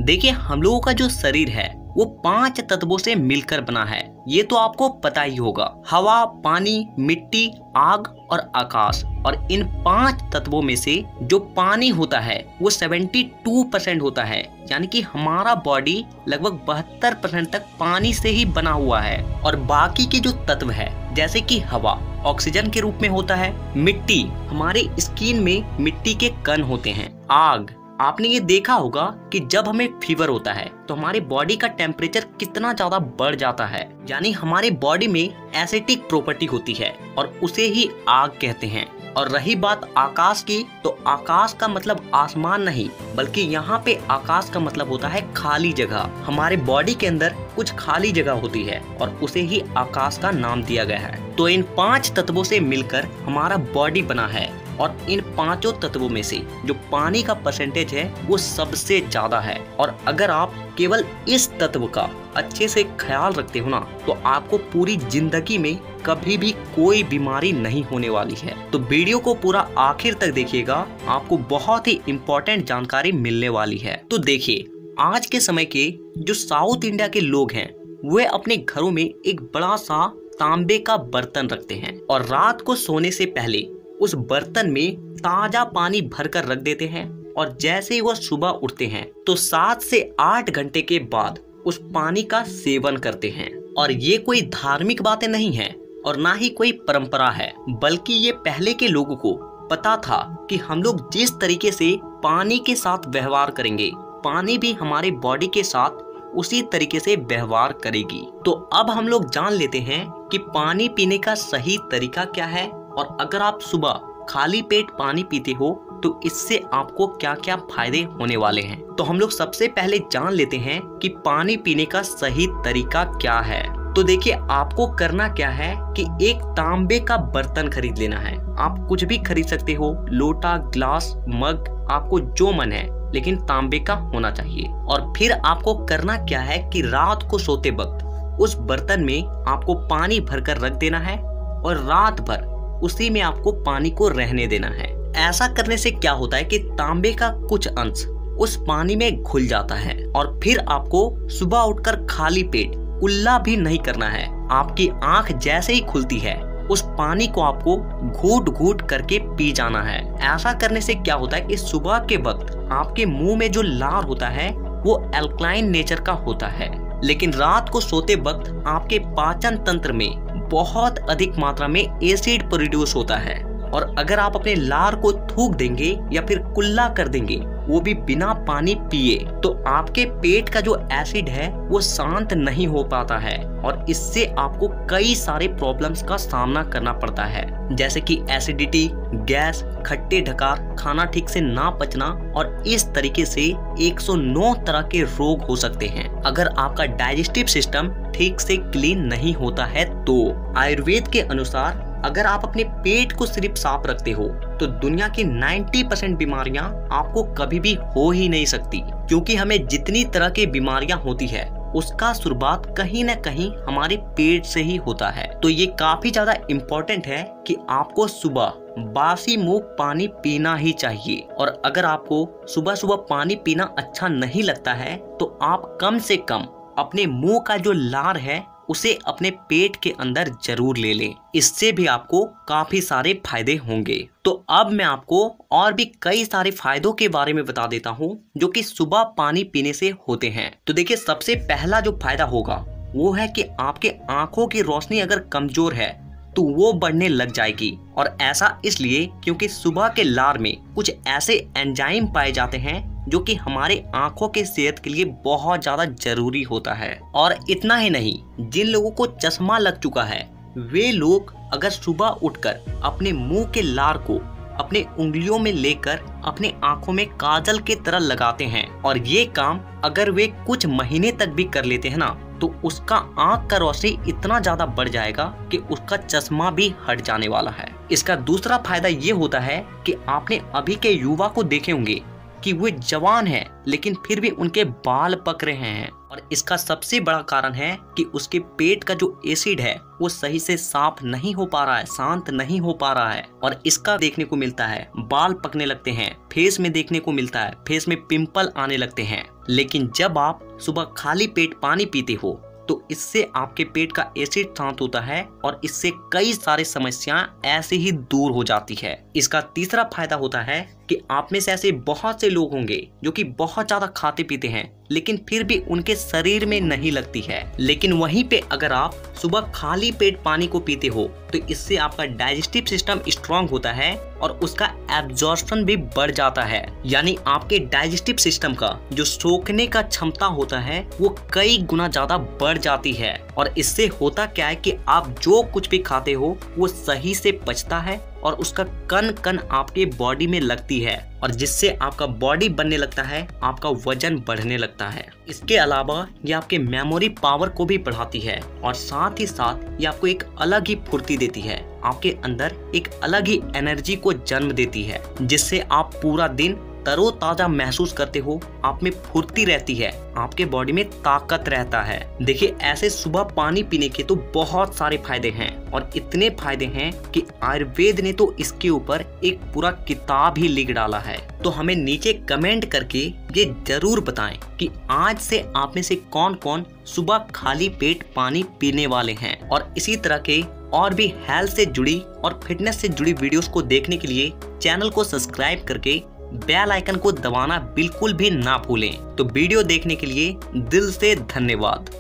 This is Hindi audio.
देखिए, हम लोगों का जो शरीर है वो 5 तत्वों से मिलकर बना है। ये तो आपको पता ही होगा। हवा, पानी, मिट्टी, आग और आकाश। और इन 5 तत्वों में से जो पानी होता है वो 72% होता है। यानी कि हमारा बॉडी लगभग 72% तक पानी से ही बना हुआ है। और बाकी के जो तत्व है जैसे कि हवा ऑक्सीजन के रूप में होता है, मिट्टी हमारे स्किन में मिट्टी के कण होते हैं, आग आपने ये देखा होगा कि जब हमें फीवर होता है तो हमारे बॉडी का टेम्परेचर कितना ज्यादा बढ़ जाता है, यानी हमारे बॉडी में एसिडिक प्रॉपर्टी होती है और उसे ही आग कहते हैं। और रही बात आकाश की, तो आकाश का मतलब आसमान नहीं, बल्कि यहाँ पे आकाश का मतलब होता है खाली जगह। हमारे बॉडी के अंदर कुछ खाली जगह होती है और उसे ही आकाश का नाम दिया गया है। तो इन 5 तत्वों से मिलकर हमारा बॉडी बना है और इन 5 तत्वों में से जो पानी का परसेंटेज है वो सबसे ज्यादा है। और अगर आप केवल इस तत्व का अच्छे से ख्याल रखते हो ना, तो आपको पूरी जिंदगी में कभी भी कोई बीमारी नहीं होने वाली है। तो वीडियो को पूरा आखिर तक देखिएगा, आपको बहुत ही इम्पोर्टेंट जानकारी मिलने वाली है। तो देखिए, आज के समय के जो साउथ इंडिया के लोग हैं वे अपने घरों में एक बड़ा सा तांबे का बर्तन रखते हैं और रात को सोने से पहले उस बर्तन में ताजा पानी भरकर रख देते हैं। और जैसे ही वह सुबह उठते हैं तो 7 से 8 घंटे के बाद उस पानी का सेवन करते हैं। और ये कोई धार्मिक बातें नहीं है और ना ही कोई परंपरा है, बल्कि ये पहले के लोगों को पता था कि हम लोग जिस तरीके से पानी के साथ व्यवहार करेंगे, पानी भी हमारे बॉडी के साथ उसी तरीके से व्यवहार करेगी। तो अब हम लोग जान लेते हैं कि पानी पीने का सही तरीका क्या है और अगर आप सुबह खाली पेट पानी पीते हो तो इससे आपको क्या क्या फायदे होने वाले हैं। तो हम लोग सबसे पहले जान लेते हैं कि पानी पीने का सही तरीका क्या है। तो देखिए, आपको करना क्या है कि एक तांबे का बर्तन खरीद लेना है। आप कुछ भी खरीद सकते हो, लोटा, ग्लास, मग, आपको जो मन है, लेकिन तांबे का होना चाहिए। और फिर आपको करना क्या है कि रात को सोते वक्त उस बर्तन में आपको पानी भरकर रख देना है और रात भर उसी में आपको पानी को रहने देना है। ऐसा करने से क्या होता है कि तांबे का कुछ अंश उस पानी में घुल जाता है। और फिर आपको सुबह उठकर खाली पेट कुल्ला भी नहीं करना है। आपकी आंख जैसे ही खुलती है उस पानी को आपको घूट घूट करके पी जाना है। ऐसा करने से क्या होता है कि सुबह के वक्त आपके मुंह में जो लार होता है वो एल्कलाइन नेचर का होता है, लेकिन रात को सोते वक्त आपके पाचन तंत्र में बहुत अधिक मात्रा में एसिड प्रोड्यूस होता है। और अगर आप अपने लार को थूक देंगे या फिर कुल्ला कर देंगे, वो भी बिना पानी पिए, तो आपके पेट का जो एसिड है वो शांत नहीं हो पाता है और इससे आपको कई सारे प्रॉब्लम्स का सामना करना पड़ता है, जैसे कि एसिडिटी, गैस, खट्टे ढकार, खाना ठीक से ना पचना। और इस तरीके से 109 तरह के रोग हो सकते हैं अगर आपका डाइजेस्टिव सिस्टम ठीक से क्लीन नहीं होता है। तो आयुर्वेद के अनुसार अगर आप अपने पेट को सिर्फ साफ रखते हो तो दुनिया की 90% बीमारियां आपको कभी भी हो ही नहीं सकती, क्योंकि हमें जितनी तरह की बीमारियां होती है उसका शुरुआत कहीं न कहीं हमारे पेट से ही होता है। तो ये काफी ज्यादा इम्पोर्टेंट है कि आपको सुबह बासी मुंह पानी पीना ही चाहिए। और अगर आपको सुबह सुबह पानी पीना अच्छा नहीं लगता है तो आप कम से कम अपने मुंह का जो लार है उसे अपने पेट के अंदर जरूर ले लें। इससे भी आपको काफी सारे फायदे होंगे। तो अब मैं आपको और भी कई सारे फायदों के बारे में बता देता हूँ जो कि सुबह पानी पीने से होते हैं। तो देखिए, सबसे पहला जो फायदा होगा वो है कि आपके आंखों की रोशनी अगर कमजोर है तो वो बढ़ने लग जाएगी। और ऐसा इसलिए क्योंकि सुबह के लार में कुछ ऐसे एंजाइम पाए जाते हैं जो कि हमारे आंखों के सेहत के लिए बहुत ज्यादा जरूरी होता है। और इतना ही नहीं, जिन लोगों को चश्मा लग चुका है वे लोग अगर सुबह उठकर अपने मुंह के लार को अपने उंगलियों में लेकर अपने आंखों में काजल के तरह लगाते हैं और ये काम अगर वे कुछ महीने तक भी कर लेते हैं ना, तो उसका आंख का रोशनी इतना ज्यादा बढ़ जाएगा कि उसका चश्मा भी हट जाने वाला है। इसका दूसरा फायदा ये होता है कि आपने अभी के युवा को देखे होंगे कि वे जवान हैं लेकिन फिर भी उनके बाल पक रहे हैं, और इसका सबसे बड़ा कारण है कि उसके पेट का जो एसिड है वो सही से साफ नहीं हो पा रहा है, शांत नहीं हो पा रहा है। और इसका देखने को मिलता है बाल पकने लगते हैं, फेस में देखने को मिलता है, फेस में पिंपल आने लगते हैं। लेकिन जब आप सुबह खाली पेट पानी पीते हो तो इससे आपके पेट का एसिड शांत होता है और इससे कई सारी समस्याएं ऐसे ही दूर हो जाती है। इसका तीसरा फायदा होता है कि आप में से ऐसे बहुत से लोग होंगे जो कि बहुत ज्यादा खाते पीते हैं लेकिन फिर भी उनके शरीर में नहीं लगती है। लेकिन वहीं पे अगर आप सुबह खाली पेट पानी को पीते हो तो इससे आपका डाइजेस्टिव सिस्टम स्ट्रांग होता है और उसका एब्जॉर्प्शन भी बढ़ जाता है। यानी आपके डाइजेस्टिव सिस्टम का जो सोखने का क्षमता होता है वो कई गुना ज्यादा बढ़ जाती है। और इससे होता क्या है कि आप जो कुछ भी खाते हो वो सही से पचता है और उसका कण कण आपके बॉडी में लगती है और जिससे आपका बॉडी बनने लगता है, आपका वजन बढ़ने लगता है। इसके अलावा ये आपके मेमोरी पावर को भी बढ़ाती है और साथ ही साथ ये आपको एक अलग ही फुर्ती देती है, आपके अंदर एक अलग ही एनर्जी को जन्म देती है जिससे आप पूरा दिन तरोताजा महसूस करते हो, आप में फुर्ती रहती है, आपके बॉडी में ताकत रहता है। देखिए ऐसे सुबह पानी पीने के तो बहुत सारे फायदे हैं और इतने फायदे हैं कि आयुर्वेद ने तो इसके ऊपर एक पूरा किताब ही लिख डाला है। तो हमें नीचे कमेंट करके ये जरूर बताएं कि आज से आप में से कौन कौन सुबह खाली पेट पानी पीने वाले हैं। और इसी तरह के और भी हेल्थ से जुड़ी और फिटनेस से जुड़ी वीडियोस को देखने के लिए चैनल को सब्सक्राइब करके बेल आइकन को दबाना बिल्कुल भी ना भूलें। तो वीडियो देखने के लिए दिल से धन्यवाद।